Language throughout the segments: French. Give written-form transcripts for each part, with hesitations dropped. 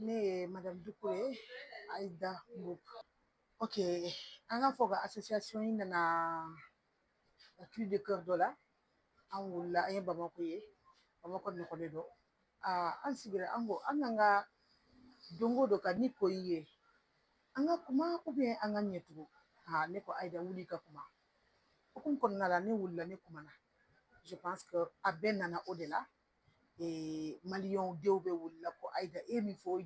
Ne Madame Doucouré Aïda Mboup. Ok, an ka fɔ ka association in nana cri de cœur dɔ la an wulila an ye Bamako ye Bamako nɔgɔlen don an sigira an ko an kan ka don o don ka ni ko y'i ye an ka kuma an ka ɲɛ tugun ne ko Aïda wuli ka kuma hukumu kɔnɔna la ne wulila ne kumana je pense que a bɛɛ nana o de la maliyɛnw denw bɛ wulila ko Aïda e min fɔ e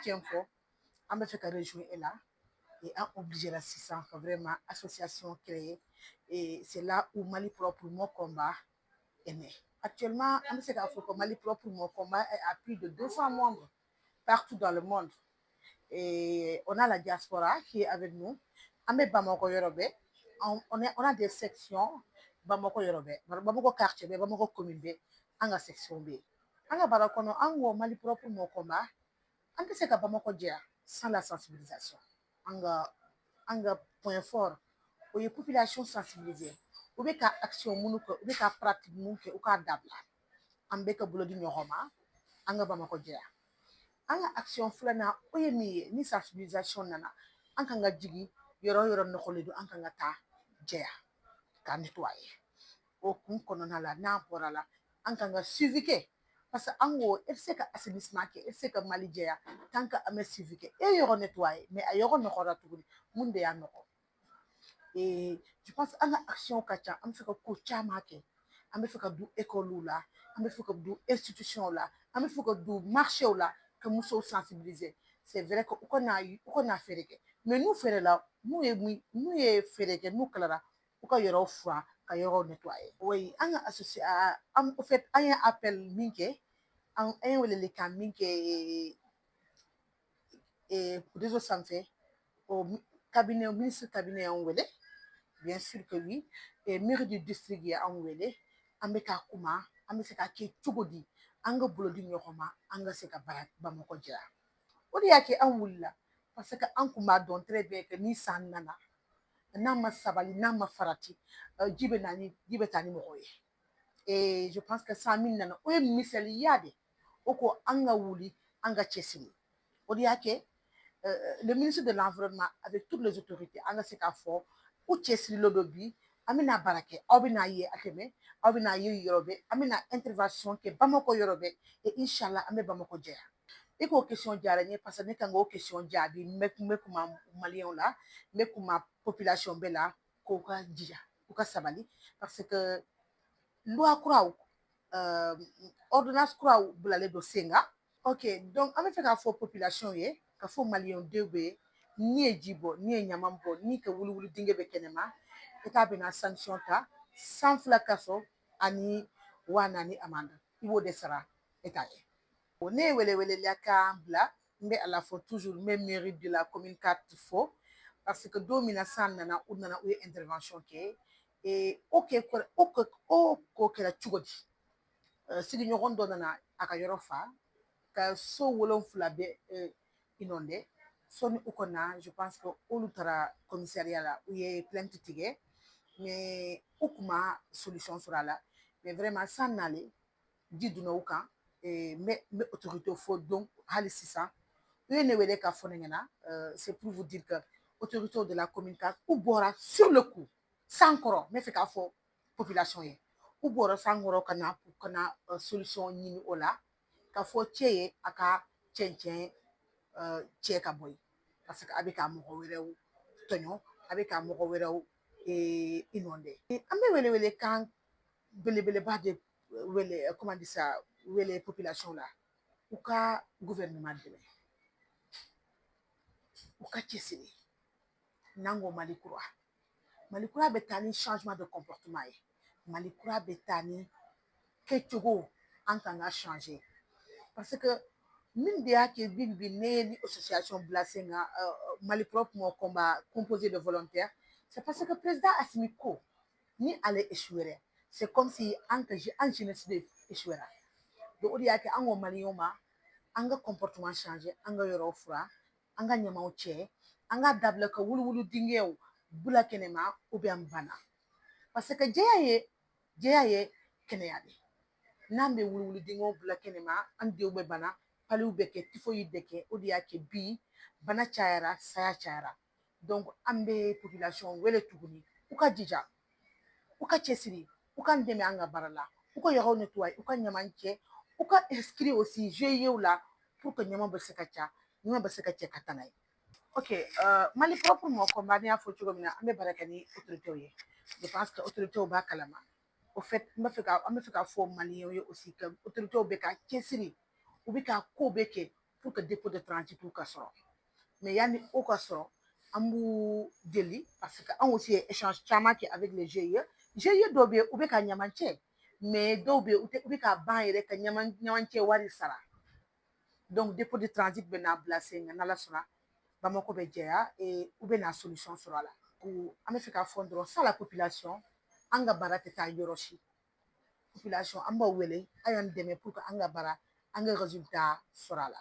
tiɲɛ fɔ an bɛ fɛ ka e la et an obligé sisan ka vraiment association créer et c'est là où Mali propre mon combat est né. Actuellement, on sait k'a fɔ ko Mali propre mon combat est à plus de 200 membres partout dans le monde. Et on a la diaspora qui est avec nous. An bɛ Bamako yɔrɔ bɛɛ on a des sections Bamako yɔrɔ bɛɛ Bamako quartier bɛɛ Bamako commune bɛɛ an ka section bɛ yen an ka baara kɔnɔ an ko Mali propre mon combat an tɛ se ka Bamako jɛya sans la sensibilisation. An ka point fort o ye population sensibiliser u bɛ ka action minnu kɛ u bɛ ka pratique mun kɛ u k'a dabila an bɛɛ ka bolo di ɲɔgɔn ma an ka Bamako jɛya an ka action filanan o ye min ye ni sensibilisation nana an kan ka jigin yɔrɔ yɔrɔ nɔgɔlen don an kan ka taa jɛya k'a nettoyer o kun kɔnɔna la n'a bɔra la an kan ka suivi kɛ parce que an ko e bɛ se ka assainissement kɛ e bɛ se ka Mali jɛya tant que an bɛ suivi kɛ e ye yɔrɔ nettoyer mais a yɔrɔ nɔgɔra tuguni mun de y'a nɔgɔ je pense an ka action ka ca an bɛ fɛ ka ko caman kɛ an bɛ fɛ ka don école la an bɛ fɛ ka don institution la an bɛ fɛ ka don marché la ka musow sensibiliser c'est vrai que u ka na feere kɛ mais n'u feere la n'u ye feere kɛ n'u kilara u ka yɔrɔ furan ka yɔrɔw nettoyer oui an ka en fait an ye appel min kɛ an ye welelikan min kɛ réseau sanfɛ o cabinet ministre cabinet y'an wele bien sûr que oui maire du district ye an wele an bɛ ka kuma an bɛ se ka kɛ cogo di an ka bolo di ɲɔgɔn ma an ka se ka Bamako jɛya o de y'a kɛ an wulila parce que an kun b'a dɔn très bien que ni san nana n'a ma sabali n'a ma farati ji bɛ taa ni mɔgɔ ye je pense que san min nana o ye misaliya de o ko an ka wuli an ka cɛsiri o de y'a kɛ le ministre de l'environnement avec toutes les autorités an ka se k'a fɔ u cɛsirilen don bi an bɛna baara kɛ aw bɛna ye a tɛmɛ aw bɛna ye yɔrɔ bɛɛ an bɛna intervention kɛ Bamako yɔrɔ bɛɛ et inchallah an bɛ Bamako jɛya e k'o question diyara n ye parce que ne kan k'o question jaabi n bɛ kuma maliyɛnw la n bɛ kuma population bɛɛ la k'u ka jija u ka sabali parce que loi kuraw ordonnance kuraw bilalen don sen kan ok donc an bɛ fɛ k'a fɔ population ye ka fɔ maliyɛndenw bɛ ye ni ye ji bɔ ni ye ɲaman bɔ ni ka wuli dingɛ bɛ kɛnɛma e t'a bɛna sanction ta 100 fila kaso ani 4,000 amende i b'o de sara e t'a ye ne ye weleweleda kan bila n bɛ ala fɔ toujours n bɛ mairie de la commune 4 fɔ parce que don min na san nana u nana u ye intervention kɛ o ko kɛra cogo di sigiɲɔgɔn dɔ nana a ka yɔrɔ fa ka so 7 bɛɛ inondé sɔni u ka na je pense que olu taara commissariat la u ye plainte tigɛ mais u kun ma solution sɔrɔ a la mais vraiment san nalen ji donna u kan n bɛ autorité fo donc hali sisan u ye ne wele k'a fɔ ne ɲɛna c'est pour vous dire que autorité de la commune ka u bɔra sur le coup san kɔrɔ n bɛ fɛ k'a fɔ population ye u bɔra san kɔrɔ ka na solution ɲini o la ka fɔ cɛ ye a ka cɛncɛn cɛ ka bɔ yen parce que a bɛ ka mɔgɔ wɛrɛw tɔɲɔ a bɛ ka mɔgɔ wɛrɛw inondé an bɛ wele kan belebeleba de wele comment dire ça wele population la u ka gouvernement dɛmɛ u ka cɛsiri n'an ko Mali kura bɛ taa ni changement de comportement ye Mali kura bɛ taa ni kɛcogo an kan ka changer parce que min de y'a kɛ bi ne ye ni association bila sen kan Mali propre mon combat composé de volontaires c'est parce que président Assimi ko ni ale échouera c'est comme si an jeunesse de échouera donc o de y'a kɛ an ko maliyɛnw ma an ka comportement changer an ka yɔrɔ furan an ka ɲamaw cɛ an ka dabila ka wuluwulu dingɛw bula kɛnɛma an banna parce que jɛya ye kɛnɛya de n'an bɛ wuluwulu dingɛw bila kɛnɛma an denw bɛ bana paliw bɛ kɛ bɛ kɛ o de y'a kɛ bi bana cayara saya cayara an bɛ wele tuguni u ka jija u ka cɛsiri u ka dɛmɛ an ka baara la u ka yɔrɔw u ka ɲaman cɛ u ka la ɲama bɛ se ka ca ɲama bɛ se ka cɛ ka taa n'a ye mali mɔgɔ n y'a fɔ cogo min na an bɛ baara kɛ ni ye b'a kalama n b'a fɛ ka an bɛ fɛ ka fɔ maliyɛnw ye ka bɛ ka cɛsiri u bɛ ka ko bɛɛ kɛ ka sɔrɔ yanni o ka sɔrɔ an b'u deli ka anw ye caman kɛ dɔw bɛ yen u bɛ ka ɲaman cɛ dɔw bɛ yen u bɛ ka ban yɛrɛ ka ɲamancɛ wari sara bɛ n'a bila sen kan n'ala sɔnna bamako bɛ jɛya u bɛ na sɔrɔ a la an bɛ fɛ k'a fɔ dɔrɔn an ka baara tɛ taa yɔrɔ si an b'aw wele a y'an dɛmɛ an ka baara an ka sɔrɔ a la